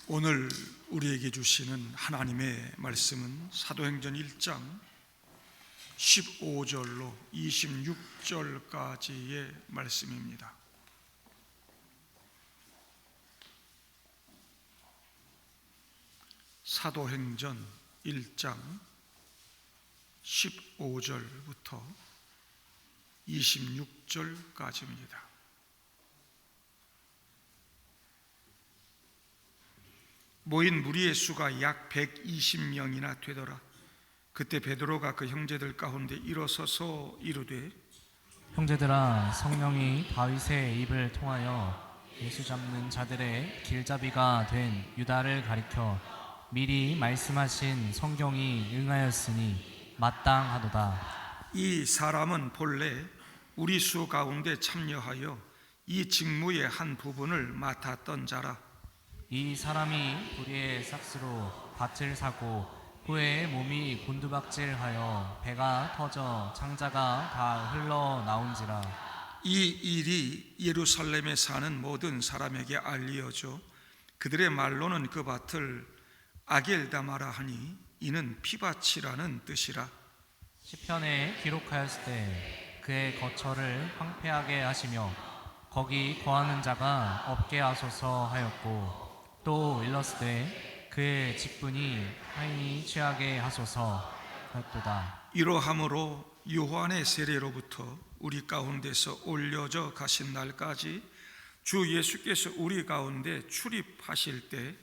오늘 우리에게 주시는 하나님의 말씀은 사도행전 1장 15절로 26절까지의 말씀입니다. 사도행전 1장 15절부터 26절까지입니다. 모인 무리의 수가 약 120명이나 되더라. 그때 베드로가 그 형제들 가운데 일어서서 이르되, 형제들아, 성령이 다윗의 입을 통하여 예수 잡는 자들의 길잡이가 된 유다를 가리켜 미리 말씀하신 성경이 응하였으니 마땅하도다. 이 사람은 본래 우리 수 가운데 참여하여 이 직무의 한 부분을 맡았던 자라. 이 사람이 불의의 삭스로 밭을 사고 후에 몸이 곤두박질하여 배가 터져 창자가 다 흘러나온지라. 이 일이 예루살렘에 사는 모든 사람에게 알리어져 그들의 말로는 그 밭을 아겔다마라 하니 이는 피밭이라는 뜻이라. 시편에 기록하였을 때 그의 거처를 황폐하게 하시며 거기 거하는 자가 없게 하소서 하였고, 또 일렀으되 그의 직분이 타인이 취하게 하소서 하였도다. 이러함으로 요한의 세례로부터 우리 가운데서 올려져 가신 날까지 주 예수께서 우리 가운데 출입하실 때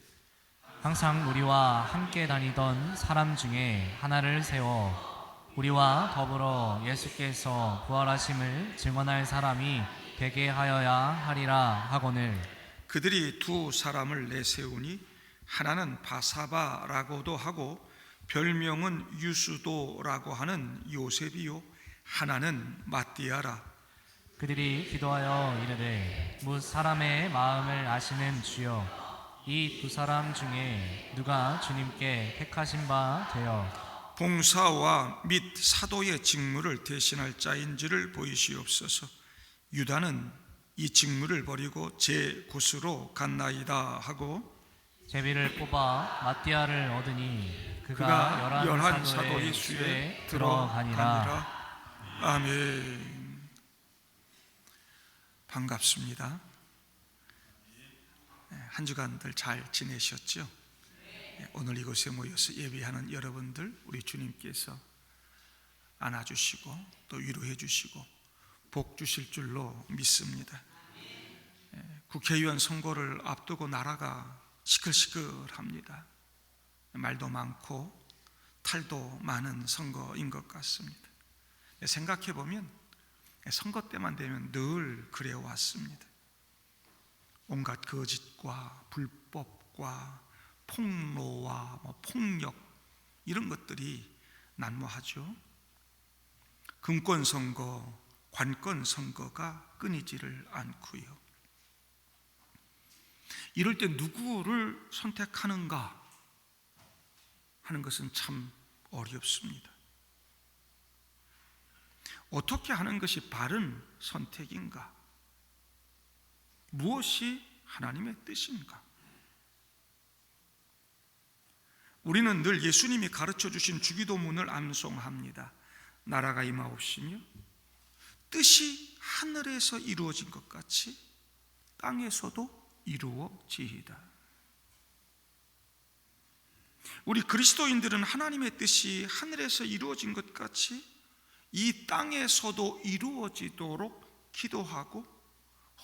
항상 우리와 함께 다니던 사람 중에 하나를 세워 우리와 더불어 예수께서 부활하심을 증언할 사람이 되게 하여야 하리라 하거늘, 그들이 두 사람을 내세우니 하나는 바사바라고도 하고 별명은 유수도라고 하는 요셉이요 하나는 마띠아라. 그들이 기도하여 이르되 뭇 사람의 마음을 아시는 주여, 이 두 사람 중에 누가 주님께 택하신 바 되어 봉사와 및 사도의 직무를 대신할 자인지를 보이시옵소서. 유다는 이 직무를 버리고 제 곳으로 갔나이다 하고 제비를 뽑아 마띠아를 얻으니 그가 열한 사도의 수에 들어가니라. 아멘. 반갑습니다. 한 주간들 잘 지내셨죠? 오늘 이곳에 모여서 예배하는 여러분들, 우리 주님께서 안아주시고 또 위로해 주시고 복 주실 줄로 믿습니다. 국회의원 선거를 앞두고 나라가 시끌시끌합니다. 말도 많고 탈도 많은 선거인 것 같습니다. 생각해 보면 선거 때만 되면 늘 그래 왔습니다. 온갖 거짓과 불법과 폭로와 폭력, 이런 것들이 난무하죠. 금권 선거, 관권 선거가 끊이지를 않고요. 이럴 때 누구를 선택하는가 하는 것은 참 어렵습니다. 어떻게 하는 것이 바른 선택인가? 무엇이 하나님의 뜻인가? 우리는 늘 예수님이 가르쳐 주신 주기도문을 암송합니다. 나라가 임하옵시며 뜻이 하늘에서 이루어진 것 같이 땅에서도 이루어지이다. 우리 그리스도인들은 하나님의 뜻이 하늘에서 이루어진 것 같이 이 땅에서도 이루어지도록 기도하고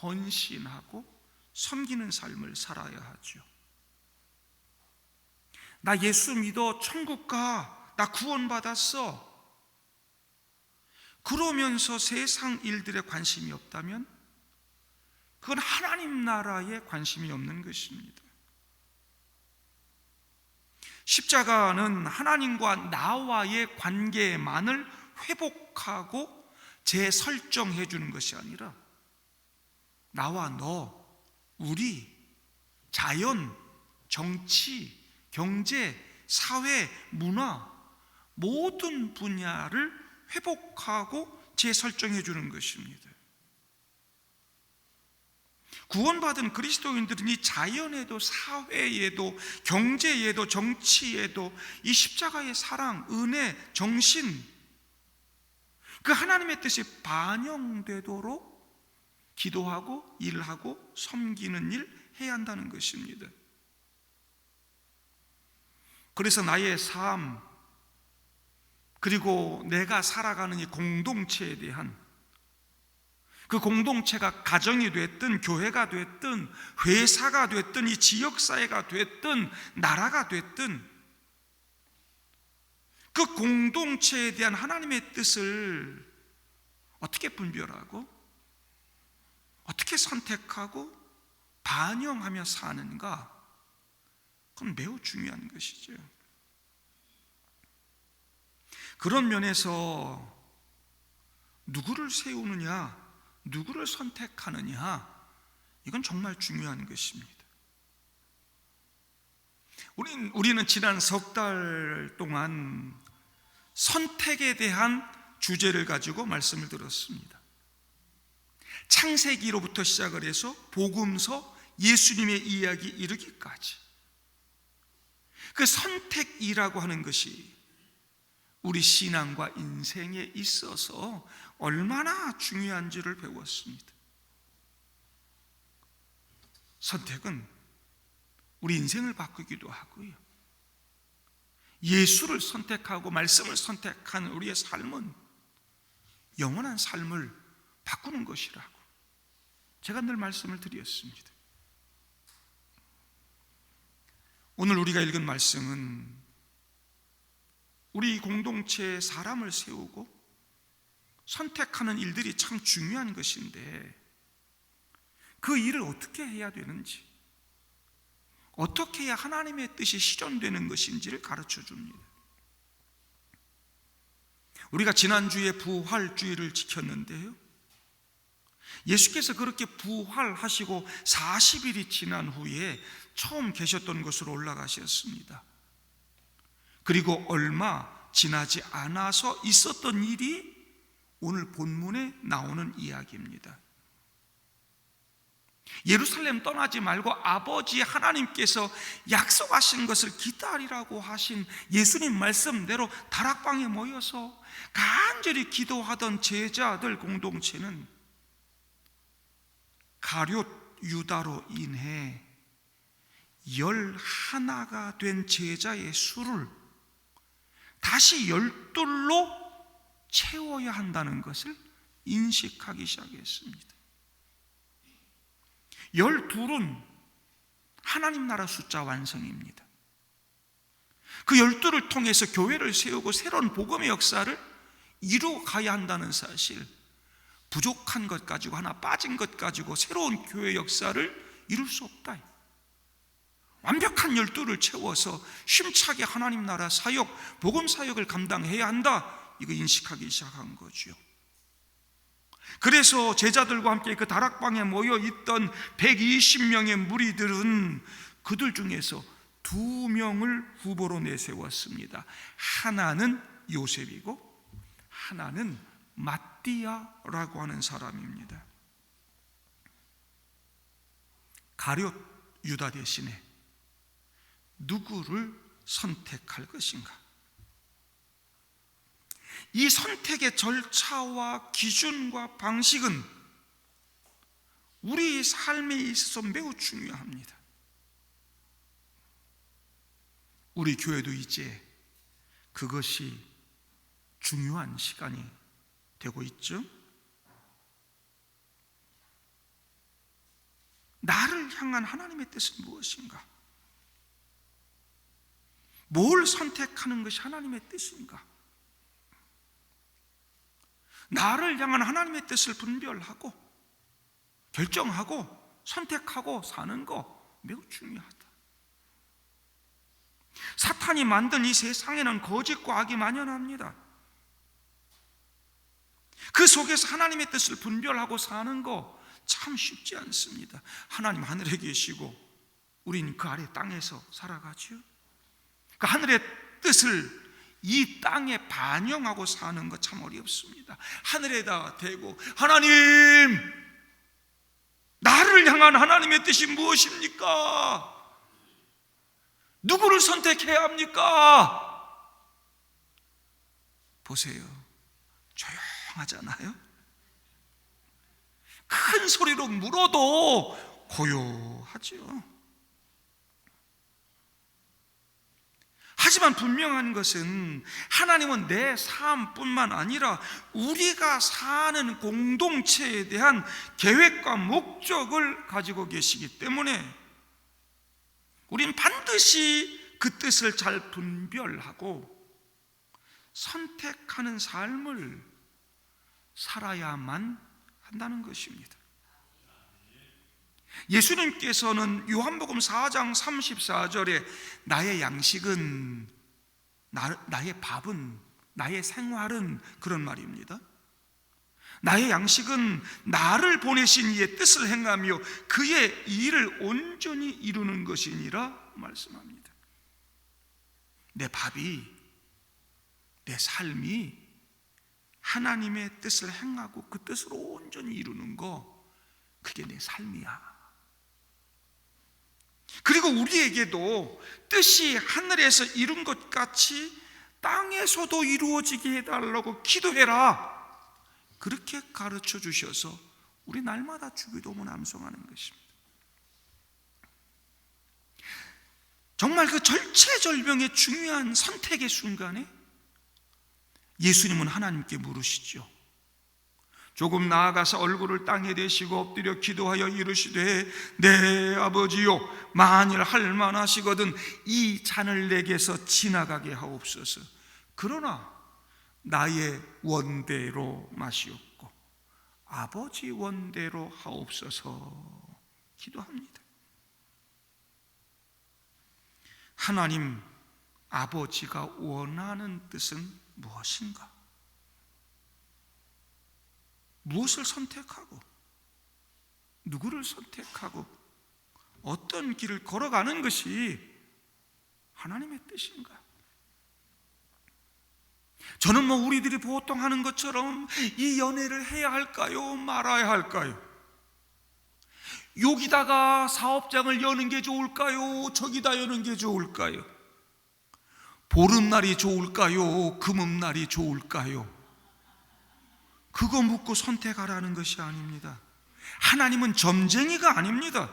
헌신하고 섬기는 삶을 살아야 하죠. 나 예수 믿어 천국 가, 나 구원받았어, 그러면서 세상 일들에 관심이 없다면 그건 하나님 나라에 관심이 없는 것입니다. 십자가는 하나님과 나와의 관계만을 회복하고 재설정해 주는 것이 아니라 나와 너, 우리, 자연, 정치, 경제, 사회, 문화 모든 분야를 회복하고 재설정해 주는 것입니다. 구원받은 그리스도인들은 이 자연에도 사회에도 경제에도 정치에도 이 십자가의 사랑, 은혜, 정신, 그 하나님의 뜻이 반영되도록 기도하고 일하고 섬기는 일 해야 한다는 것입니다. 그래서 나의 삶, 그리고 내가 살아가는 이 공동체에 대한, 그 공동체가 가정이 됐든 교회가 됐든 회사가 됐든 이 지역사회가 됐든 나라가 됐든 그 공동체에 대한 하나님의 뜻을 어떻게 분별하고 어떻게 선택하고 반영하며 사는가, 그건 매우 중요한 것이죠. 그런 면에서 누구를 세우느냐, 누구를 선택하느냐, 이건 정말 중요한 것입니다. 우리는 지난 석 달 동안 선택에 대한 주제를 가지고 말씀을 들었습니다. 창세기로부터 시작을 해서 복음서, 예수님의 이야기 이르기까지 그 선택이라고 하는 것이 우리 신앙과 인생에 있어서 얼마나 중요한지를 배웠습니다. 선택은 우리 인생을 바꾸기도 하고요, 예수를 선택하고 말씀을 선택한 우리의 삶은 영원한 삶을 바꾸는 것이라고 제가 늘 말씀을 드렸습니다. 오늘 우리가 읽은 말씀은 우리 공동체에 사람을 세우고 선택하는 일들이 참 중요한 것인데 그 일을 어떻게 해야 되는지, 어떻게 해야 하나님의 뜻이 실현되는 것인지를 가르쳐 줍니다. 우리가 지난주에 부활주의를 지켰는데요, 예수께서 그렇게 부활하시고 40일이 지난 후에 처음 계셨던 곳으로 올라가셨습니다. 그리고 얼마 지나지 않아서 있었던 일이 오늘 본문에 나오는 이야기입니다. 예루살렘 떠나지 말고 아버지 하나님께서 약속하신 것을 기다리라고 하신 예수님 말씀대로 다락방에 모여서 간절히 기도하던 제자들 공동체는 가룟 유다로 인해 11가 된 제자의 수를 다시 12로 채워야 한다는 것을 인식하기 시작했습니다. 12은 하나님 나라 숫자 완성입니다. 그 12를 통해서 교회를 세우고 새로운 복음의 역사를 이루어가야 한다는 사실, 부족한 것 가지고 하나 빠진 것 가지고 새로운 교회 역사를 이룰 수 없다. 완벽한 12를 채워서 힘차게 하나님 나라 사역, 복음 사역을 감당해야 한다, 이거 인식하기 시작한 거죠. 그래서 제자들과 함께 그 다락방에 모여 있던 120명의 무리들은 그들 중에서 2명을 후보로 내세웠습니다. 하나는 요셉이고 하나는 마띠아라고 하는 사람입니다. 가룟 유다 대신에 누구를 선택할 것인가? 이 선택의 절차와 기준과 방식은 우리 삶에 있어서 매우 중요합니다. 우리 교회도 이제 그것이 중요한 시간이 되고 있죠. 나를 향한 하나님의 뜻은 무엇인가? 뭘 선택하는 것이 하나님의 뜻인가? 나를 향한 하나님의 뜻을 분별하고 결정하고 선택하고 사는 거 매우 중요하다. 사탄이 만든 이 세상에는 거짓과 악이 만연합니다. 그 속에서 하나님의 뜻을 분별하고 사는 거 참 쉽지 않습니다. 하나님 하늘에 계시고 우린 그 아래 땅에서 살아가죠. 그 하늘의 뜻을 이 땅에 반영하고 사는 거 참 어렵습니다. 하늘에다 대고 하나님, 나를 우리를 향한 하나님의 뜻이 무엇입니까? 누구를 선택해야 합니까? 보세요. 조용하잖아요. 큰 소리로 물어도 고요하죠. 하지만 분명한 것은 하나님은 내 삶뿐만 아니라 우리가 사는 공동체에 대한 계획과 목적을 가지고 계시기 때문에 우린 반드시 그 뜻을 잘 분별하고 선택하는 삶을 살아야만 한다는 것입니다. 예수님께서는 요한복음 4장 34절에 나의 양식은, 나의 밥은, 나의 생활은, 그런 말입니다. 나의 양식은 나를 보내신 이의 뜻을 행하며 그의 일을 온전히 이루는 것이니라 말씀합니다. 내 밥이, 내 삶이 하나님의 뜻을 행하고 그 뜻을 온전히 이루는 거, 그게 내 삶이야. 그리고 우리에게도 뜻이 하늘에서 이룬 것 같이 땅에서도 이루어지게 해달라고 기도해라, 그렇게 가르쳐 주셔서 우리 날마다 주기도문 암송하는 것입니다. 정말 그 절체절명의 중요한 선택의 순간에 예수님은 하나님께 물으시죠. 조금 나아가서 얼굴을 땅에 대시고 엎드려 기도하여 이르시되 내 아버지요, 만일 할 만하시거든 이 잔을 내게서 지나가게 하옵소서. 그러나 나의 원대로 마시옵고 아버지 원대로 하옵소서 기도합니다. 하나님 아버지가 원하는 뜻은 무엇인가? 무엇을 선택하고 누구를 선택하고 어떤 길을 걸어가는 것이 하나님의 뜻인가? 저는 우리들이 보통 하는 것처럼 이 연애를 해야 할까요? 말아야 할까요? 여기다가 사업장을 여는 게 좋을까요? 저기다 여는 게 좋을까요? 보름날이 좋을까요? 금음날이 좋을까요? 그거 묻고 선택하라는 것이 아닙니다. 하나님은 점쟁이가 아닙니다.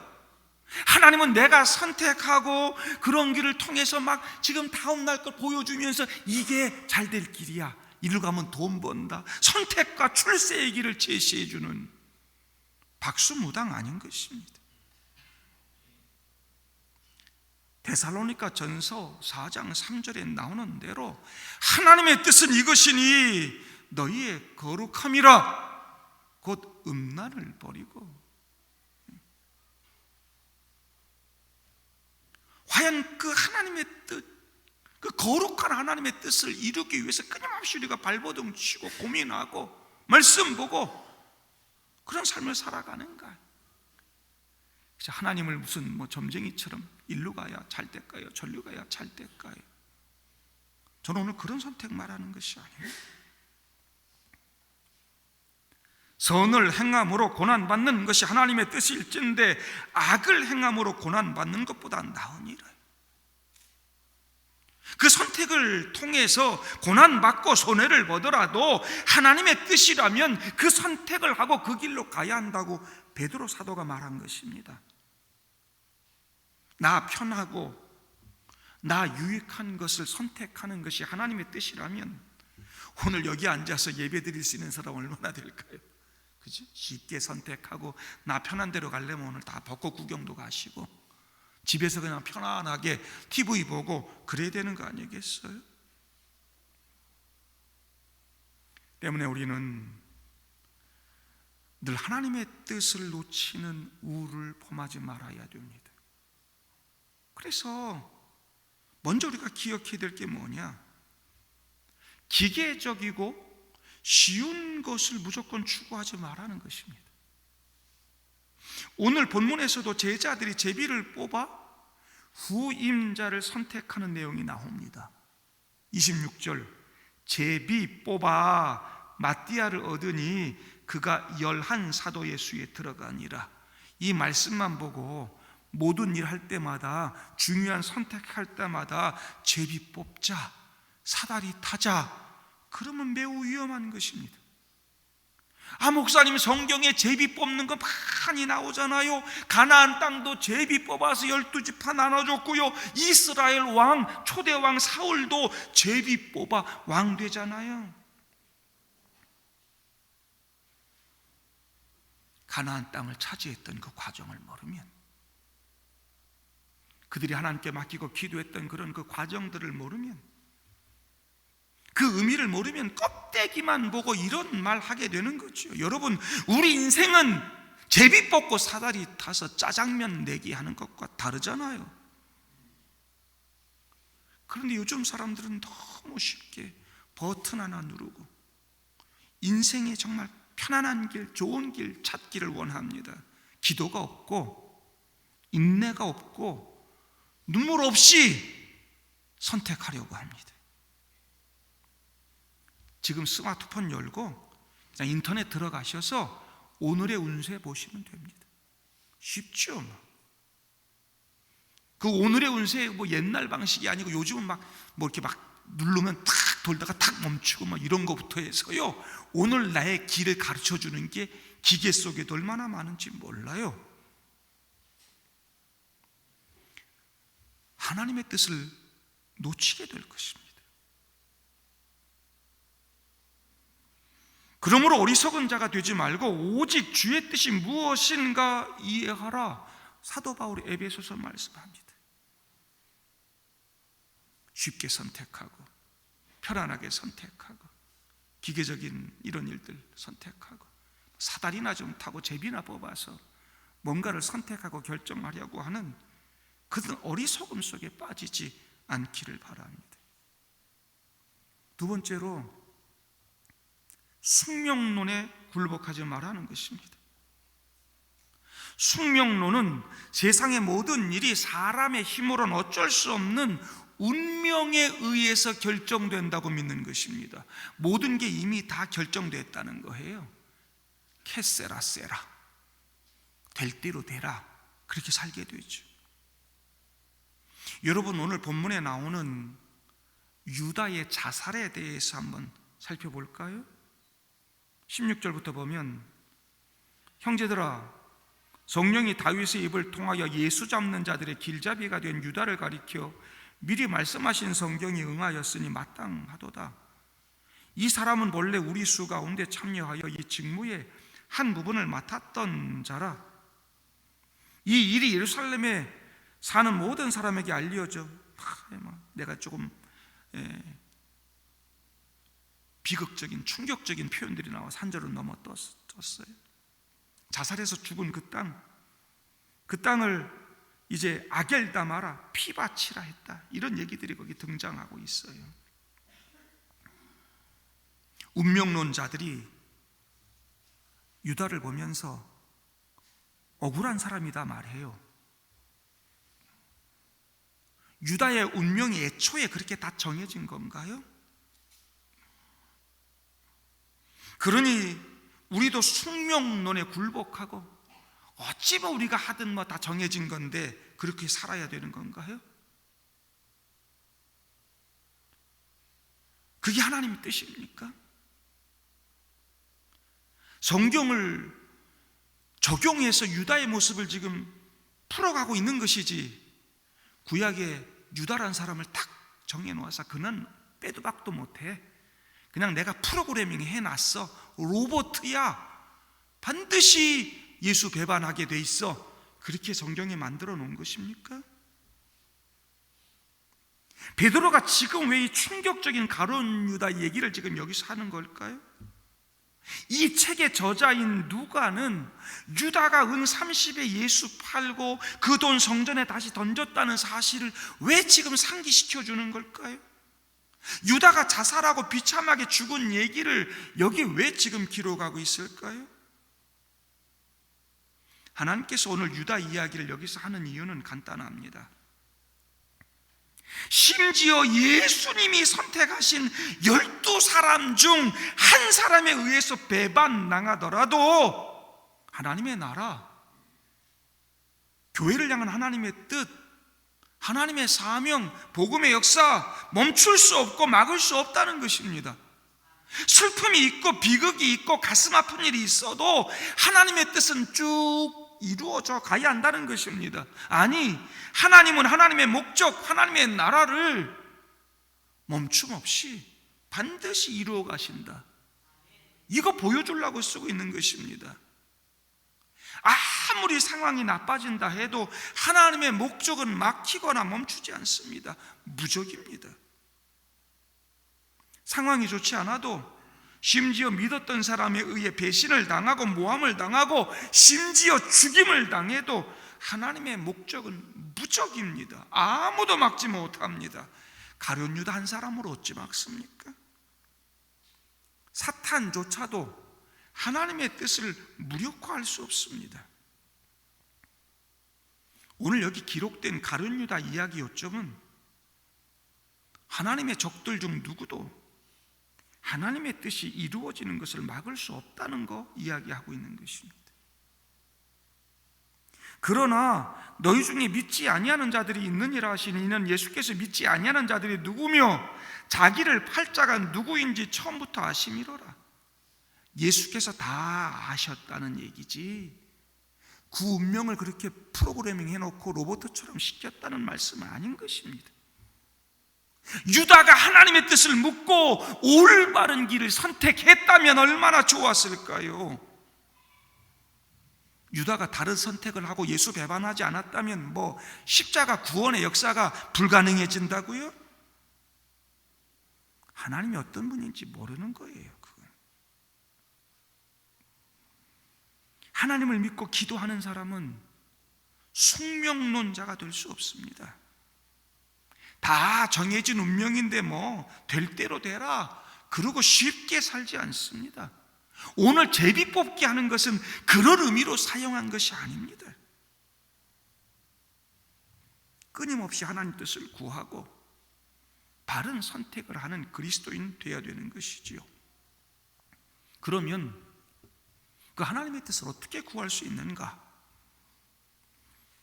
하나님은 내가 선택하고 그런 길을 통해서 막 지금 다음날 걸 보여주면서 이게 잘 될 길이야, 이리로 가면 돈 번다, 선택과 출세의 길을 제시해주는 박수무당 아닌 것입니다. 데살로니가 전서 4장 3절에 나오는 대로 하나님의 뜻은 이것이니 너희의 거룩함이라, 곧 음란을 버리고. 과연 그 하나님의 뜻, 그 거룩한 하나님의 뜻을 이루기 위해서 끊임없이 우리가 발버둥 치고 고민하고 말씀 보고 그런 삶을 살아가는가? 하나님을 무슨 점쟁이처럼 일로 가야 잘 될까요? 절로 가야 잘 될까요? 저는 오늘 그런 선택 말하는 것이 아니에요. 선을 행함으로 고난받는 것이 하나님의 뜻일진데 악을 행함으로 고난받는 것보다 나으니라. 그 선택을 통해서 고난받고 손해를 보더라도 하나님의 뜻이라면 그 선택을 하고 그 길로 가야 한다고 베드로 사도가 말한 것입니다. 나 편하고 나 유익한 것을 선택하는 것이 하나님의 뜻이라면 오늘 여기 앉아서 예배 드릴 수 있는 사람 얼마나 될까요? 그죠? 쉽게 선택하고 나 편한 대로 가려면 오늘 다 벚꽃 구경도 가시고 집에서 그냥 편안하게 TV 보고 그래야 되는 거 아니겠어요? 때문에 우리는 늘 하나님의 뜻을 놓치는 우를 범하지 말아야 됩니다. 그래서 먼저 우리가 기억해야 될 게 뭐냐? 기계적이고 쉬운 것을 무조건 추구하지 말라는 것입니다. 오늘 본문에서도 제자들이 제비를 뽑아 후임자를 선택하는 내용이 나옵니다. 26절, 제비 뽑아 마띠아를 얻으니 그가 11 사도의 수에 들어가니라. 이 말씀만 보고 모든 일 할 때마다, 중요한 선택할 때마다 제비 뽑자, 사다리 타자, 그러면 매우 위험한 것입니다. 목사님, 성경에 제비 뽑는 거 많이 나오잖아요. 가나안 땅도 제비 뽑아서 12지파 나눠줬고요. 이스라엘 왕, 초대 왕 사울도 제비 뽑아 왕 되잖아요. 가나안 땅을 차지했던 그 과정을 모르면, 그들이 하나님께 맡기고 기도했던 그런 그 과정들을 모르면, 그 의미를 모르면 껍데기만 보고 이런 말 하게 되는 거죠. 여러분, 우리 인생은 제비 뽑고 사다리 타서 짜장면 내기 하는 것과 다르잖아요. 그런데 요즘 사람들은 너무 쉽게 버튼 하나 누르고 인생에 정말 편안한 길, 좋은 길 찾기를 원합니다. 기도가 없고 인내가 없고 눈물 없이 선택하려고 합니다. 지금 스마트폰 열고 그냥 인터넷 들어가셔서 오늘의 운세 보시면 됩니다. 쉽죠? 그 오늘의 운세 뭐 옛날 방식이 아니고 요즘은 막 뭐 이렇게 막 누르면 탁 돌다가 탁 멈추고 막 이런 거부터 해서요, 오늘 나의 길을 가르쳐 주는 게 기계 속에도 얼마나 많은지 몰라요. 하나님의 뜻을 놓치게 될 것입니다. 그러므로 어리석은 자가 되지 말고 오직 주의 뜻이 무엇인가 이해하라. 사도 바울이 에베소서 말씀합니다. 쉽게 선택하고 편안하게 선택하고 기계적인 이런 일들 선택하고 사다리나 좀 타고 제비나 뽑아서 뭔가를 선택하고 결정하려고 하는 그런 어리석음 속에 빠지지 않기를 바랍니다. 두 번째로, 숙명론에 굴복하지 말라는 것입니다. 숙명론은 세상의 모든 일이 사람의 힘으로는 어쩔 수 없는 운명에 의해서 결정된다고 믿는 것입니다. 모든 게 이미 다 결정됐다는 거예요. 캐세라 세라, 될 대로 되라, 그렇게 살게 되죠. 여러분, 오늘 본문에 나오는 유다의 자살에 대해서 한번 살펴볼까요? 16절부터 보면, 형제들아, 성령이 다윗의 입을 통하여 예수 잡는 자들의 길잡이가 된 유다를 가리켜 미리 말씀하신 성경이 응하였으니 마땅하도다. 이 사람은 본래 우리 수 가운데 참여하여 이 직무의 한 부분을 맡았던 자라. 이 일이 예루살렘에 사는 모든 사람에게 알려져. 내가 조금 비극적인, 충격적인 표현들이 나와서 한 절을 넘어 떴어요. 자살해서 죽은 그 땅을 이제 아겔다마라, 피바치라 했다, 이런 얘기들이 거기 등장하고 있어요. 운명론자들이 유다를 보면서 억울한 사람이다 말해요. 유다의 운명이 애초에 그렇게 다 정해진 건가요? 그러니 우리도 숙명론에 굴복하고 어찌 뭐 우리가 하든 뭐 다 정해진 건데 그렇게 살아야 되는 건가요? 그게 하나님의 뜻입니까? 성경을 적용해서 유다의 모습을 지금 풀어가고 있는 것이지, 구약에 유다라는 사람을 딱 정해놓아서 그는 빼도 박도 못해, 그냥 내가 프로그래밍 해놨어, 로봇이야, 반드시 예수 배반하게 돼 있어, 그렇게 성경에 만들어 놓은 것입니까? 베드로가 지금 왜 이 충격적인 가룟 유다 얘기를 지금 여기서 하는 걸까요? 이 책의 저자인 누가는 유다가 은 30에 예수 팔고 그 돈 성전에 다시 던졌다는 사실을 왜 지금 상기시켜 주는 걸까요? 유다가 자살하고 비참하게 죽은 얘기를 여기 왜 지금 기록하고 있을까요? 하나님께서 오늘 유다 이야기를 여기서 하는 이유는 간단합니다. 심지어 예수님이 선택하신 12사람 중 한 사람에 의해서 배반당하더라도 하나님의 나라, 교회를 향한 하나님의 뜻, 하나님의 사명, 복음의 역사 멈출 수 없고 막을 수 없다는 것입니다. 슬픔이 있고 비극이 있고 가슴 아픈 일이 있어도 하나님의 뜻은 쭉 이루어져 가야 한다는 것입니다. 아니, 하나님은 하나님의 목적, 하나님의 나라를 멈춤 없이 반드시 이루어 가신다. 이거 보여주려고 쓰고 있는 것입니다. 아무리 상황이 나빠진다 해도 하나님의 목적은 막히거나 멈추지 않습니다. 무적입니다. 상황이 좋지 않아도, 심지어 믿었던 사람에 의해 배신을 당하고 모함을 당하고 심지어 죽임을 당해도 하나님의 목적은 무적입니다. 아무도 막지 못합니다. 가룟 유다 한 사람으로 어찌 막습니까? 사탄조차도 하나님의 뜻을 무력화할 수 없습니다. 오늘 여기 기록된 가룟 유다 이야기 요점은 하나님의 적들 중 누구도 하나님의 뜻이 이루어지는 것을 막을 수 없다는 거 이야기하고 있는 것입니다. 그러나 너희 중에 믿지 아니하는 자들이 있느니라 하시니, 이는 예수께서 믿지 아니하는 자들이 누구며 자기를 팔자가 누구인지 처음부터 아심이로라. 예수께서 다 아셨다는 얘기지, 그 운명을 그렇게 프로그래밍 해놓고 로봇처럼 시켰다는 말씀은 아닌 것입니다. 유다가 하나님의 뜻을 묻고 올바른 길을 선택했다면 얼마나 좋았을까요? 유다가 다른 선택을 하고 예수 배반하지 않았다면 십자가 구원의 역사가 불가능해진다고요? 하나님이 어떤 분인지 모르는 거예요. 그건. 하나님을 믿고 기도하는 사람은 숙명론자가 될 수 없습니다. 다 정해진 운명인데 될 대로 되라 그러고 쉽게 살지 않습니다. 오늘 제비 뽑기 하는 것은 그런 의미로 사용한 것이 아닙니다. 끊임없이 하나님 뜻을 구하고 바른 선택을 하는 그리스도인 되어야 되는 것이지요. 그러면 그 하나님의 뜻을 어떻게 구할 수 있는가?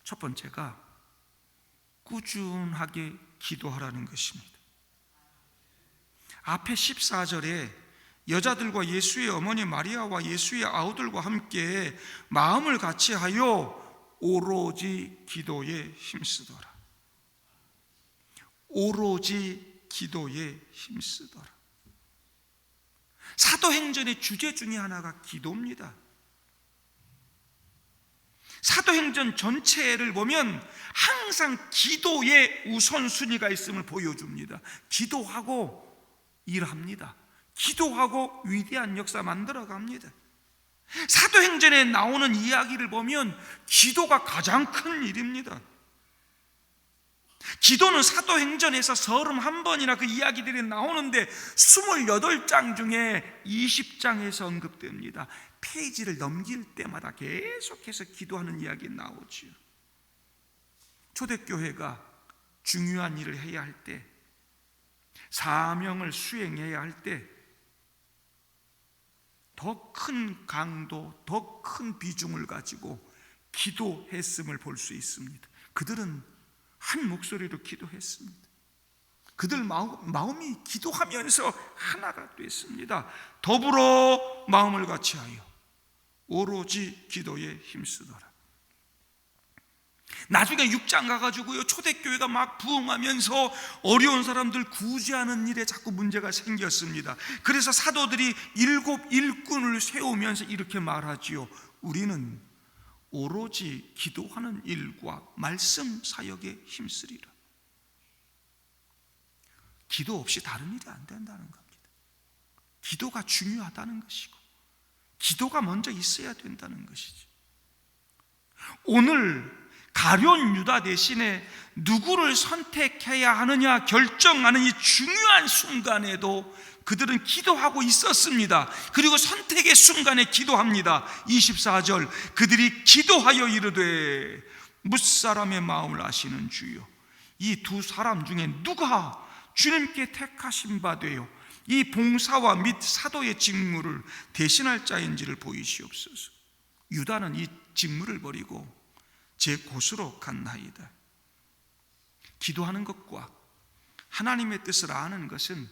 첫 번째가 꾸준하게 기도하라는 것입니다. 앞에 14절에 여자들과 예수의 어머니 마리아와 예수의 아우들과 함께 마음을 같이하여 오로지 기도에 힘쓰더라. 오로지 기도에 힘쓰더라. 사도행전의 주제 중에 하나가 기도입니다. 사도행전 전체를 보면 항상 기도의 우선순위가 있음을 보여줍니다. 기도하고 일합니다. 기도하고 위대한 역사 만들어갑니다. 사도행전에 나오는 이야기를 보면 기도가 가장 큰 일입니다. 기도는 사도행전에서 31번이나 그 이야기들이 나오는데 28장 중에 20장에서 언급됩니다. 페이지를 넘길 때마다 계속해서 기도하는 이야기 나오지요. 초대교회가 중요한 일을 해야 할 때, 사명을 수행해야 할 때 더 큰 강도, 더 큰 비중을 가지고 기도했음을 볼 수 있습니다. 그들은 한 목소리로 기도했습니다. 그들 마음이 기도하면서 하나가 됐습니다. 더불어 마음을 같이하여 오로지 기도에 힘쓰더라. 나중에 6장 가가지고요, 초대교회가 막 부흥하면서 어려운 사람들 구제하는 일에 자꾸 문제가 생겼습니다. 그래서 사도들이 7 일꾼을 세우면서 이렇게 말하지요. 우리는 오로지 기도하는 일과 말씀 사역에 힘쓰리라. 기도 없이 다른 일이 안 된다는 겁니다. 기도가 중요하다는 것이고 기도가 먼저 있어야 된다는 것이죠. 오늘 가룟 유다 대신에 누구를 선택해야 하느냐 결정하는 이 중요한 순간에도 그들은 기도하고 있었습니다. 그리고 선택의 순간에 기도합니다. 24절, 그들이 기도하여 이르되 뭇사람의 마음을 아시는 주여, 이 두 사람 중에 누가 주님께 택하신 바 되어 이 봉사와 및 사도의 직무를 대신할 자인지를 보이시옵소서. 유다는 이 직무를 버리고 제 곳으로 갔나이다. 기도하는 것과 하나님의 뜻을 아는 것은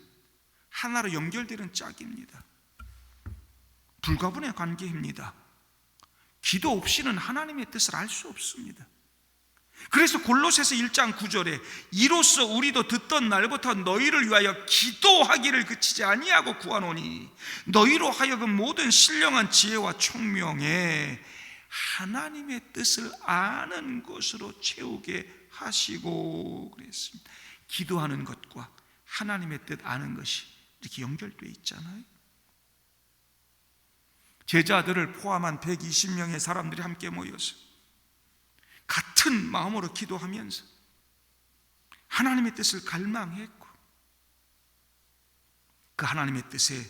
하나로 연결되는 짝입니다. 불가분의 관계입니다. 기도 없이는 하나님의 뜻을 알 수 없습니다. 그래서 골로새서 1장 9절에 이로써 우리도 듣던 날부터 너희를 위하여 기도하기를 그치지 아니하고 구하노니 너희로 하여금 모든 신령한 지혜와 총명에 하나님의 뜻을 아는 것으로 채우게 하시고 그랬습니다. 기도하는 것과 하나님의 뜻 아는 것이 이렇게 연결되어 있잖아요. 제자들을 포함한 120명의 사람들이 함께 모여서 같은 마음으로 기도하면서 하나님의 뜻을 갈망했고 그 하나님의 뜻에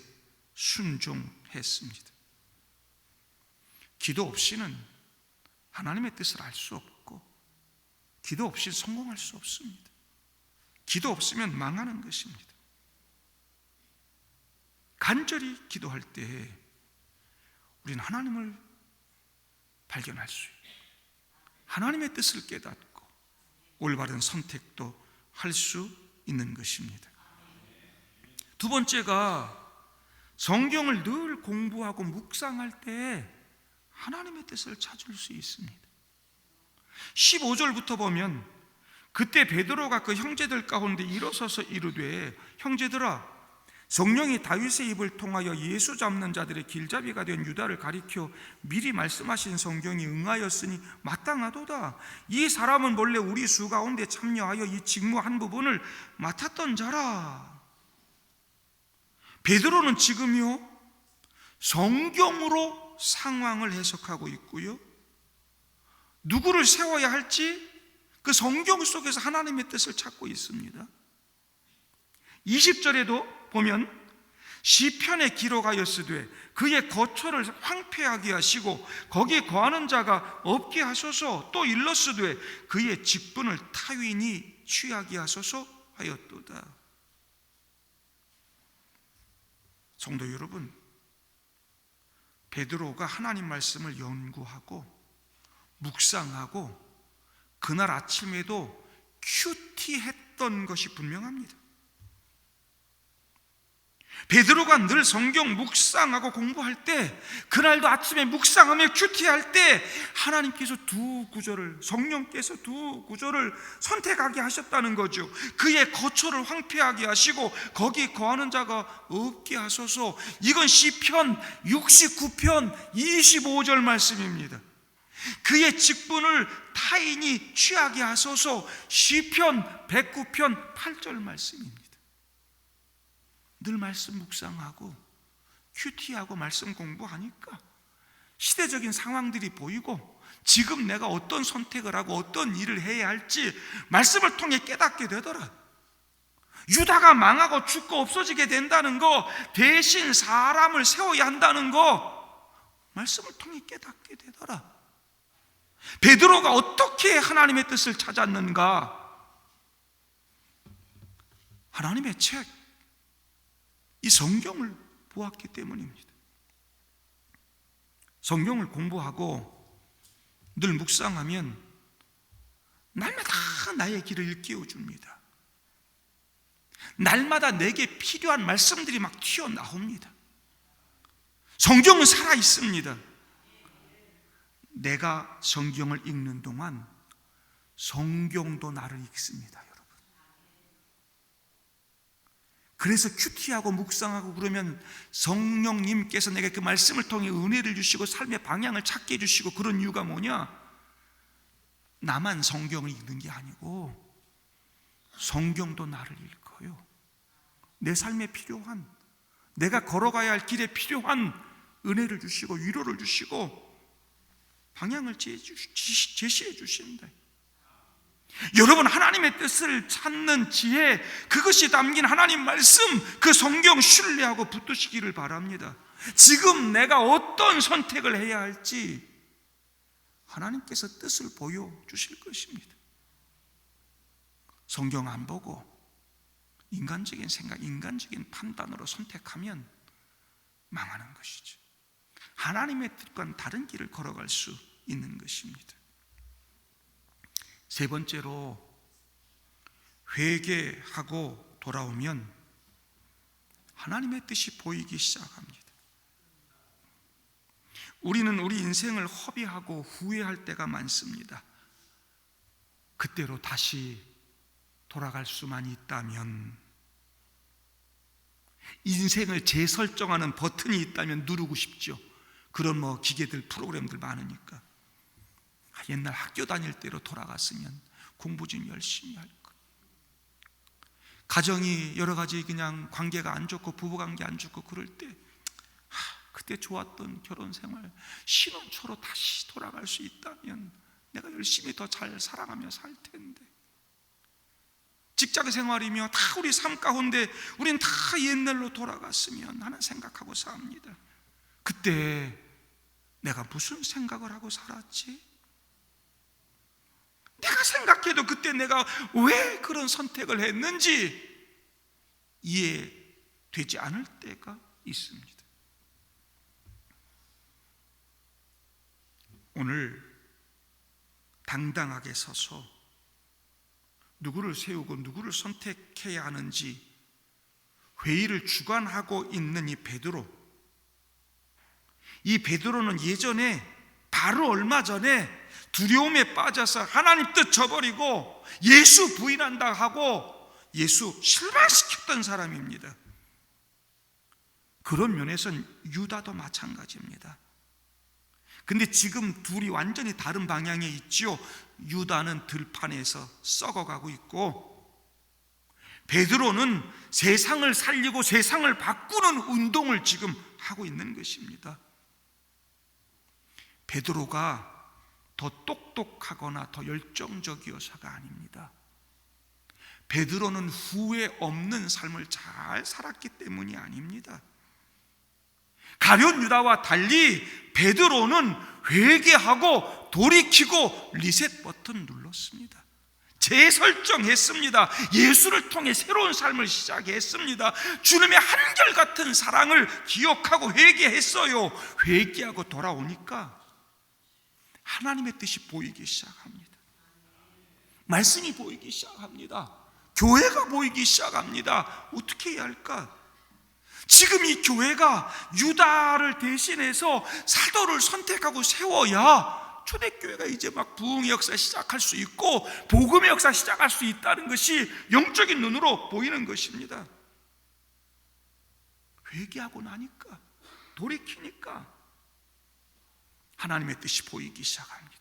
순종했습니다. 기도 없이는 하나님의 뜻을 알 수 없고 기도 없이 성공할 수 없습니다. 기도 없으면 망하는 것입니다. 간절히 기도할 때 우리는 하나님을 발견할 수 있고 하나님의 뜻을 깨닫고 올바른 선택도 할 수 있는 것입니다. 두 번째가 성경을 늘 공부하고 묵상할 때 하나님의 뜻을 찾을 수 있습니다. 15절부터 보면 그때 베드로가 그 형제들 가운데 일어서서 이르되 형제들아 성령이 다윗의 입을 통하여 예수 잡는 자들의 길잡이가 된 유다를 가리켜 미리 말씀하신 성경이 응하였으니 마땅하도다. 이 사람은 본래 우리 수 가운데 참여하여 이 직무 한 부분을 맡았던 자라. 베드로는 지금요 성경으로 상황을 해석하고 있고요, 누구를 세워야 할지 그 성경 속에서 하나님의 뜻을 찾고 있습니다. 20절에도 보면 시편에 기록하였으되 그의 거처를 황폐하게 하시고 거기에 거하는 자가 없게 하소서. 또 일렀으되 그의 직분을 타인이 취하게 하소서 하였도다. 성도 여러분, 베드로가 하나님 말씀을 연구하고 묵상하고 그날 아침에도 큐티했던 것이 분명합니다. 베드로가 늘 성경 묵상하고 공부할 때, 그날도 아침에 묵상하며 큐티할 때 하나님께서 두 구절을, 성령께서 두 구절을 선택하게 하셨다는 거죠. 그의 거처를 황폐하게 하시고 거기 거하는 자가 없게 하소서. 이건 시편 69편 25절 말씀입니다. 그의 직분을 타인이 취하게 하소서. 시편 109편 8절 말씀입니다. 늘 말씀 묵상하고 큐티하고 말씀 공부하니까 시대적인 상황들이 보이고 지금 내가 어떤 선택을 하고 어떤 일을 해야 할지 말씀을 통해 깨닫게 되더라. 유다가 망하고 죽고 없어지게 된다는 거, 대신 사람을 세워야 한다는 거 말씀을 통해 깨닫게 되더라. 베드로가 어떻게 하나님의 뜻을 찾았는가? 하나님의 책, 이 성경을 보았기 때문입니다. 성경을 공부하고 늘 묵상하면 날마다 나의 길을 일깨워 줍니다. 날마다 내게 필요한 말씀들이 막 튀어나옵니다. 성경은 살아 있습니다. 내가 성경을 읽는 동안 성경도 나를 읽습니다. 그래서 큐티하고 묵상하고 그러면 성령님께서 내게 그 말씀을 통해 은혜를 주시고 삶의 방향을 찾게 해주시고, 그런 이유가 뭐냐? 나만 성경을 읽는 게 아니고 성경도 나를 읽어요. 내 삶에 필요한, 내가 걸어가야 할 길에 필요한 은혜를 주시고 위로를 주시고 방향을 제시해 주신다. 여러분, 하나님의 뜻을 찾는 지혜, 그것이 담긴 하나님 말씀, 그 성경 신뢰하고 붙드시기를 바랍니다. 지금 내가 어떤 선택을 해야 할지 하나님께서 뜻을 보여주실 것입니다. 성경 안 보고 인간적인 생각, 인간적인 판단으로 선택하면 망하는 것이죠. 하나님의 뜻과는 다른 길을 걸어갈 수 있는 것입니다. 세 번째로, 회개하고 돌아오면 하나님의 뜻이 보이기 시작합니다. 우리는 우리 인생을 허비하고 후회할 때가 많습니다. 그때로 다시 돌아갈 수만 있다면, 인생을 재설정하는 버튼이 있다면 누르고 싶죠. 그런 기계들, 프로그램들 많으니까. 옛날 학교 다닐 때로 돌아갔으면 공부 좀 열심히 할 것. 가정이 여러 가지 그냥 관계가 안 좋고, 부부관계 안 좋고 그럴 때 그때 좋았던 결혼 생활, 신혼초로 다시 돌아갈 수 있다면 내가 열심히 더 잘 사랑하며 살 텐데. 직장 생활이며 다 우리 삶 가운데 우린 다 옛날로 돌아갔으면 하는 생각하고 삽니다. 그때 내가 무슨 생각을 하고 살았지? 내가 생각해도 그때 내가 왜 그런 선택을 했는지 이해되지 않을 때가 있습니다. 오늘 당당하게 서서 누구를 세우고 누구를 선택해야 하는지 회의를 주관하고 있는 이 베드로. 이 베드로는 예전에, 바로 얼마 전에 두려움에 빠져서 하나님 뜻 저버리고 예수 부인한다 하고 예수 실망시켰던 사람입니다. 그런 면에서는 유다도 마찬가지입니다. 근데 지금 둘이 완전히 다른 방향에 있죠. 유다는 들판에서 썩어가고 있고, 베드로는 세상을 살리고 세상을 바꾸는 운동을 지금 하고 있는 것입니다. 베드로가 더 똑똑하거나 더 열정적이어서가 아닙니다. 베드로는 후회 없는 삶을 잘 살았기 때문이 아닙니다. 가룟 유다와 달리 베드로는 회개하고 돌이키고 리셋 버튼 눌렀습니다. 재설정했습니다. 예수를 통해 새로운 삶을 시작했습니다. 주님의 한결같은 사랑을 기억하고 회개했어요. 회개하고 돌아오니까 하나님의 뜻이 보이기 시작합니다. 말씀이 보이기 시작합니다. 교회가 보이기 시작합니다. 어떻게 해야 할까? 지금 이 교회가 유다를 대신해서 사도를 선택하고 세워야 초대교회가 이제 막 부흥의 역사 시작할 수 있고 복음의 역사 시작할 수 있다는 것이 영적인 눈으로 보이는 것입니다. 회개하고 나니까, 돌이키니까 하나님의 뜻이 보이기 시작합니다.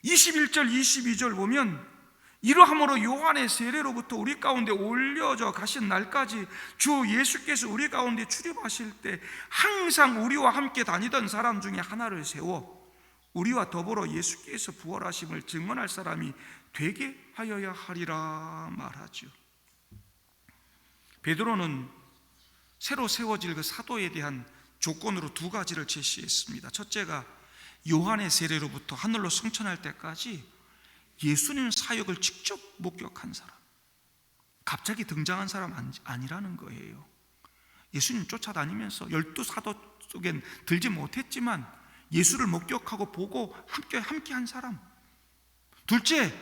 21절 22절 보면, 이러함으로 요한의 세례로부터 우리 가운데 올려져 가신 날까지 주 예수께서 우리 가운데 출입하실 때 항상 우리와 함께 다니던 사람 중에 하나를 세워 우리와 더불어 예수께서 부활하심을 증언할 사람이 되게 하여야 하리라 말하죠. 베드로는 새로 세워질 그 사도에 대한 조건으로 두 가지를 제시했습니다. 첫째가 요한의 세례로부터 하늘로 승천할 때까지 예수님 사역을 직접 목격한 사람, 갑자기 등장한 사람 아니라는 거예요. 예수님 쫓아다니면서 12사도 속엔 들지 못했지만 예수를 목격하고 보고 함께한 사람. 둘째,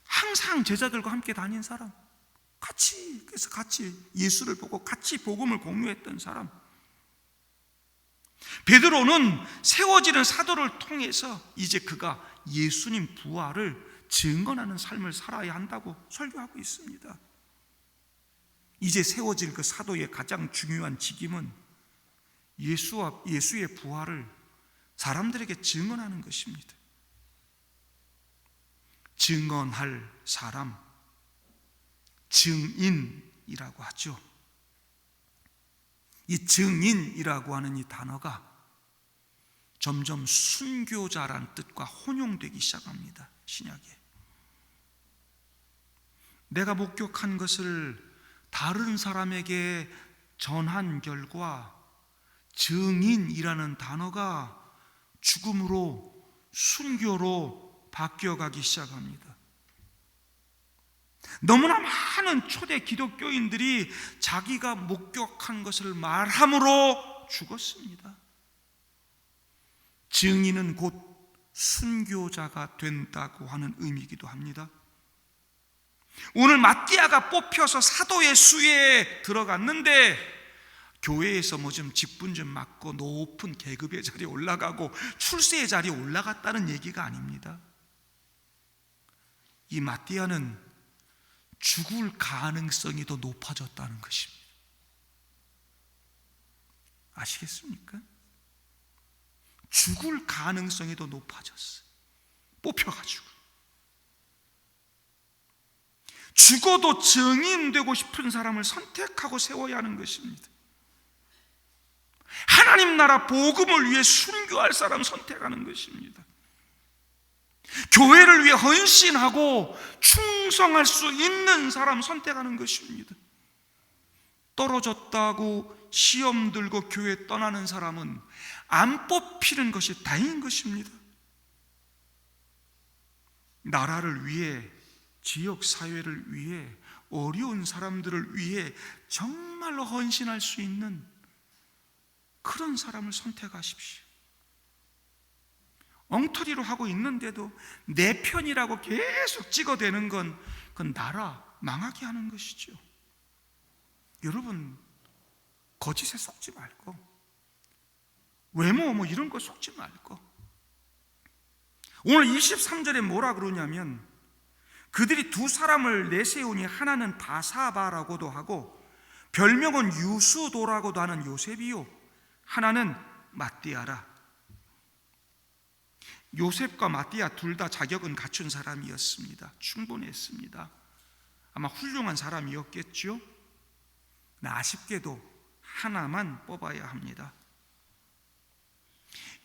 항상 제자들과 함께 다닌 사람, 그래서 같이 예수를 보고 같이 복음을 공유했던 사람. 베드로는 세워지는 사도를 통해서 이제 그가 예수님 부활을 증언하는 삶을 살아야 한다고 설교하고 있습니다. 이제 세워질 그 사도의 가장 중요한 직임은 예수의 부활을 사람들에게 증언하는 것입니다. 증언할 사람, 증인이라고 하죠. 이 증인이라고 하는 이 단어가 점점 순교자란 뜻과 혼용되기 시작합니다. 신약에. 내가 목격한 것을 다른 사람에게 전한 결과 증인이라는 단어가 죽음으로, 순교로 바뀌어가기 시작합니다. 너무나 많은 초대 기독교인들이 자기가 목격한 것을 말함으로 죽었습니다. 증인은 곧 순교자가 된다고 하는 의미이기도 합니다. 오늘 마띠아가 뽑혀서 사도의 수에 들어갔는데 교회에서 뭐 좀 직분 좀 맡고 높은 계급의 자리에 올라가고 출세의 자리에 올라갔다는 얘기가 아닙니다. 이 마띠아는 죽을 가능성이 더 높아졌다는 것입니다. 아시겠습니까? 죽을 가능성이 더 높아졌어요. 뽑혀가지고. 죽어도 증인되고 싶은 사람을 선택하고 세워야 하는 것입니다. 하나님 나라 복음을 위해 순교할 사람 선택하는 것입니다. 교회를 위해 헌신하고 충성할 수 있는 사람 선택하는 것입니다. 떨어졌다고 시험 들고 교회 떠나는 사람은 안 뽑히는 것이 다행인 것입니다. 나라를 위해, 지역 사회를 위해, 어려운 사람들을 위해 정말로 헌신할 수 있는 그런 사람을 선택하십시오. 엉터리로 하고 있는데도 내 편이라고 계속 찍어대는 건 그건 나라 망하게 하는 것이죠. 여러분, 거짓에 속지 말고, 외모 뭐 이런 거 속지 말고, 오늘 23절에 뭐라 그러냐면 그들이 두 사람을 내세우니 하나는 바사바라고도 하고 별명은 유수도라고도 하는 요셉이요, 하나는 마띠아라. 요셉과 마띠아 둘 다 자격은 갖춘 사람이었습니다. 충분했습니다. 아마 훌륭한 사람이었겠죠. 아쉽게도 하나만 뽑아야 합니다.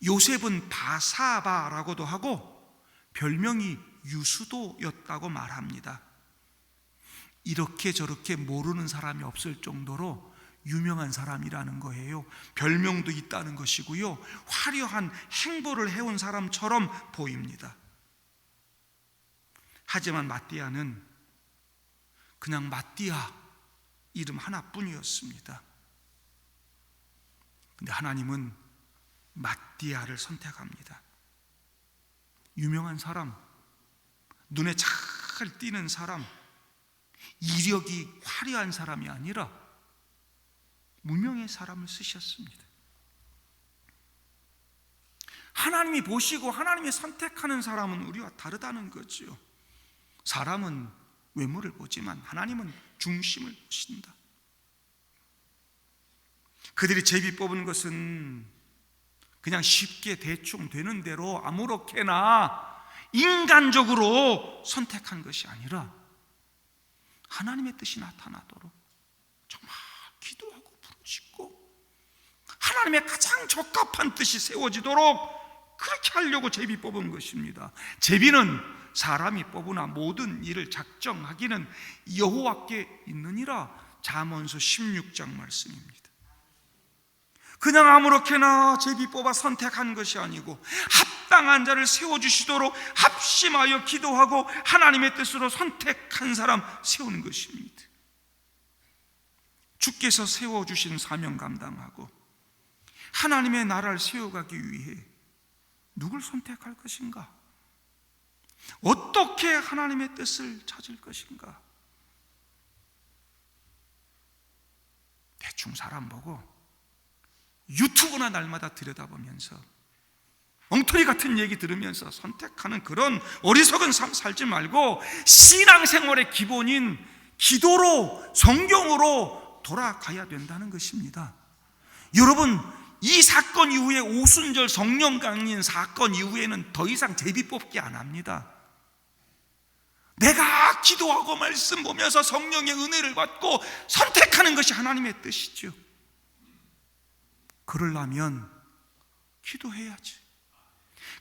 요셉은 바사바라고도 하고 별명이 유수도였다고 말합니다. 이렇게 저렇게 모르는 사람이 없을 정도로 유명한 사람이라는 거예요. 별명도 있다는 것이고요, 화려한 행보를 해온 사람처럼 보입니다. 하지만 마띠아는 그냥 마띠아 이름 하나뿐이었습니다. 근데 하나님은 마띠아를 선택합니다. 유명한 사람, 눈에 잘 띄는 사람, 이력이 화려한 사람이 아니라 무명의 사람을 쓰셨습니다. 하나님이 보시고 하나님이 선택하는 사람은 우리와 다르다는 거죠. 사람은 외모를 보지만 하나님은 중심을 보신다. 그들이 제비 뽑은 것은 그냥 쉽게 대충 되는 대로 아무렇게나 인간적으로 선택한 것이 아니라 하나님의 뜻이 나타나도록 정말 기도하고 부르짖고 하나님의 가장 적합한 뜻이 세워지도록 그렇게 하려고 제비 뽑은 것입니다. 제비는 사람이 뽑으나 모든 일을 작정하기는 여호와께 있느니라, 잠언서 16장 말씀입니다. 그냥 아무렇게나 제비 뽑아 선택한 것이 아니고 합당한 자를 세워주시도록 합심하여 기도하고 하나님의 뜻으로 선택한 사람 세우는 것입니다. 주께서 세워주신 사명 감당하고 하나님의 나라를 세워가기 위해 누굴 선택할 것인가? 어떻게 하나님의 뜻을 찾을 것인가? 대충 사람 보고 유튜브나 날마다 들여다보면서 엉터리 같은 얘기 들으면서 선택하는 그런 어리석은 삶 살지 말고 신앙생활의 기본인 기도로, 성경으로 돌아가야 된다는 것입니다. 여러분, 이 사건 이후에 오순절 성령 강림 사건 이후에는 더 이상 제비 뽑기 안 합니다. 내가 기도하고 말씀 보면서 성령의 은혜를 받고 선택하는 것이 하나님의 뜻이죠. 그러려면 기도해야지.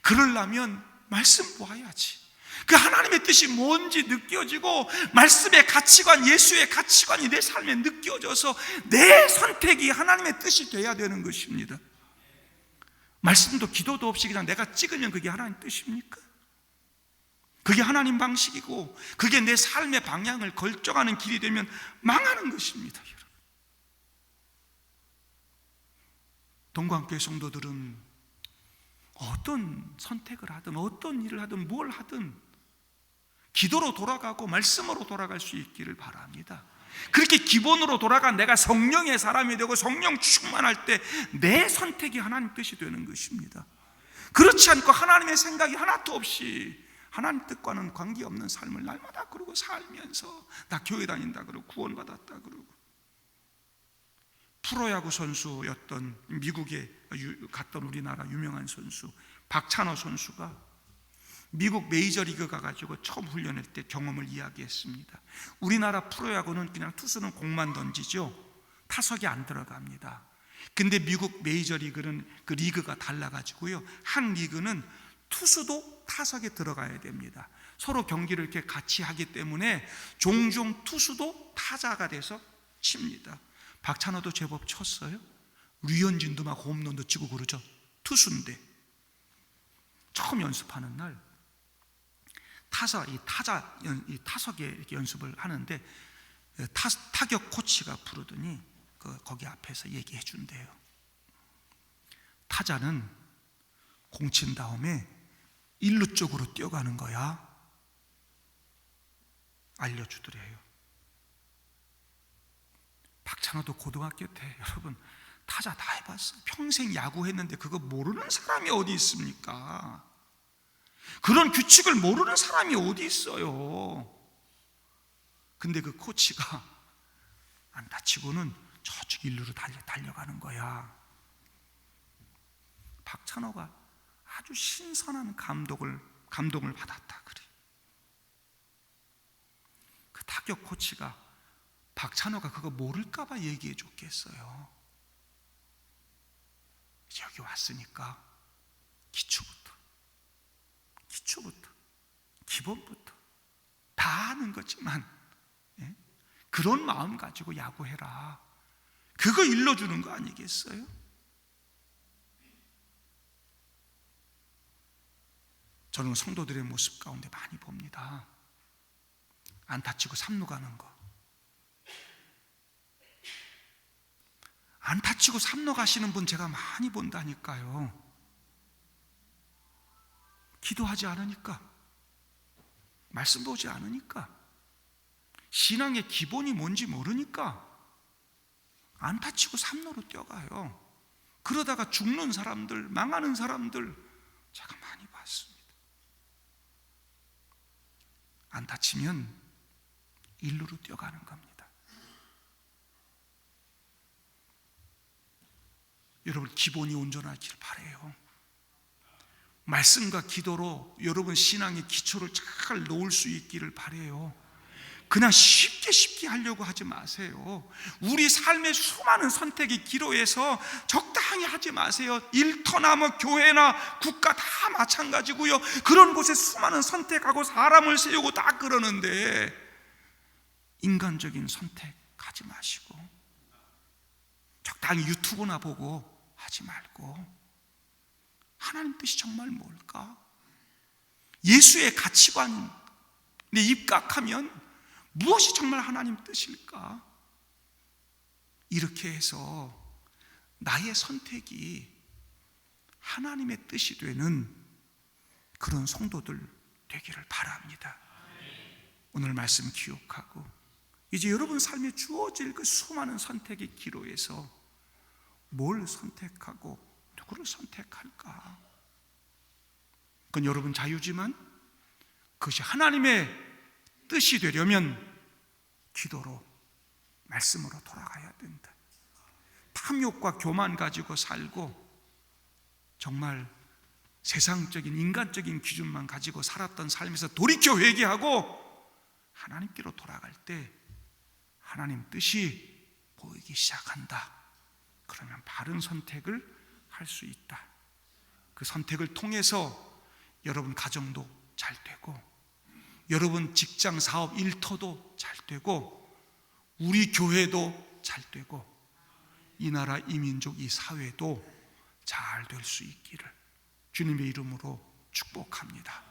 그러려면 말씀 보아야지. 그 하나님의 뜻이 뭔지 느껴지고 말씀의 가치관, 예수의 가치관이 내 삶에 느껴져서 내 선택이 하나님의 뜻이 돼야 되는 것입니다. 말씀도 기도도 없이 그냥 내가 찍으면 그게 하나님 뜻입니까? 그게 하나님 방식이고 그게 내 삶의 방향을 결정하는 길이 되면 망하는 것입니다. 동광교회 성도들은 어떤 선택을 하든 어떤 일을 하든 뭘 하든 기도로 돌아가고 말씀으로 돌아갈 수 있기를 바랍니다. 그렇게 기본으로 돌아간 내가 성령의 사람이 되고 성령 충만할 때 내 선택이 하나님 뜻이 되는 것입니다. 그렇지 않고 하나님의 생각이 하나도 없이 하나님 뜻과는 관계없는 삶을 날마다 그러고 살면서 나 교회 다닌다 그러고 구원받았다 그러고. 프로야구 선수였던 미국에 갔던 우리나라 유명한 선수 박찬호 선수가 미국 메이저리그 가가지고 처음 훈련할 때 경험을 이야기했습니다. 우리나라 프로야구는 그냥 투수는 공만 던지죠. 타석이 안 들어갑니다. 근데 미국 메이저리그는 그 리그가 달라가지고요, 한 리그는 투수도 타석에 들어가야 됩니다. 서로 경기를 이렇게 같이 하기 때문에 종종 투수도 타자가 돼서 칩니다. 박찬호도 제법 쳤어요. 류현진도 막 홈런도 치고 그러죠. 투수인데 처음 연습하는 날 타석에 이렇게 연습을 하는데 타격 코치가 부르더니 거기 앞에서 얘기해 준대요. 타자는 공 친 다음에 1루 쪽으로 뛰어가는 거야. 알려주더래요. 박찬호도 고등학교 때 여러분 타자 다 해봤어요. 평생 야구했는데 그거 모르는 사람이 어디 있습니까? 그런 규칙을 모르는 사람이 어디 있어요? 근데 그 코치가 안 다치고는 저쪽 일루로 달려가는 거야. 박찬호가 아주 신선한 감동을 받았다 그래. 그 타격 코치가 박찬호가 그거 모를까봐 얘기해 줬겠어요. 여기 왔으니까 기초부터 기본부터 다 아는 거지만 그런 마음 가지고 야구해라. 그거 일러주는 거 아니겠어요? 저는 성도들의 모습 가운데 많이 봅니다. 안 다치고 3루 가는 거. 안 다치고 3루 가시는 분 제가 많이 본다니까요. 기도하지 않으니까, 말씀 보지 않으니까, 신앙의 기본이 뭔지 모르니까 안 다치고 3루로 뛰어가요. 그러다가 죽는 사람들, 망하는 사람들 제가 많이 봤습니다. 안 다치면 1루로 뛰어가는 겁니다. 여러분 기본이 온전하길 바라요. 말씀과 기도로 여러분 신앙의 기초를 잘 놓을 수 있기를 바라요. 그냥 쉽게 하려고 하지 마세요. 우리 삶의 수많은 선택의 기로에서 적당히 하지 마세요. 일터나 교회나 국가 다 마찬가지고요. 그런 곳에 수많은 선택하고 사람을 세우고 다 그러는데 인간적인 선택하지 마시고 적당히 유튜브나 보고 하지 말고 하나님 뜻이 정말 뭘까? 예수의 가치관에 입각하면 무엇이 정말 하나님 뜻일까? 이렇게 해서 나의 선택이 하나님의 뜻이 되는 그런 성도들 되기를 바랍니다. 오늘 말씀 기억하고 이제 여러분 삶에 주어질 그 수많은 선택의 기로에서 뭘 선택하고 누구를 선택할까? 그건 여러분 자유지만 그것이 하나님의 뜻이 되려면 기도로 말씀으로 돌아가야 된다. 탐욕과 교만 가지고 살고 정말 세상적인 인간적인 기준만 가지고 살았던 삶에서 돌이켜 회개하고 하나님께로 돌아갈 때 하나님 뜻이 보이기 시작한다. 그러면 바른 선택을 할 수 있다. 그 선택을 통해서 여러분 가정도 잘 되고 여러분 직장, 사업, 일터도 잘 되고 우리 교회도 잘 되고 이 나라, 이 민족, 이 사회도 잘 될 수 있기를 주님의 이름으로 축복합니다.